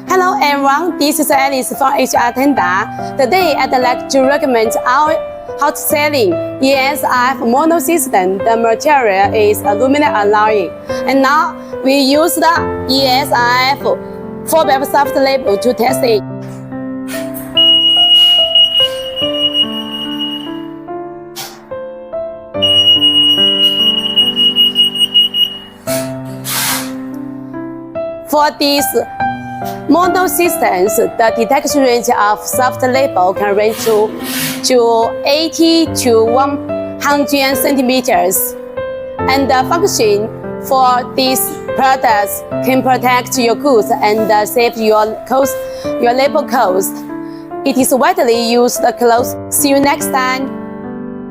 Hello everyone, this is Alice from HR Tenda. Today I'd like to recommend our hot-selling EAS mono system. The material is aluminum alloy. And now we use the EAS 4-web soft label to test it. For these mono systems, the detection range of soft label can range to 80 to 100 centimeters. And the function for these products can protect your goods and save your label cost. It is widely used clothes. See you next time.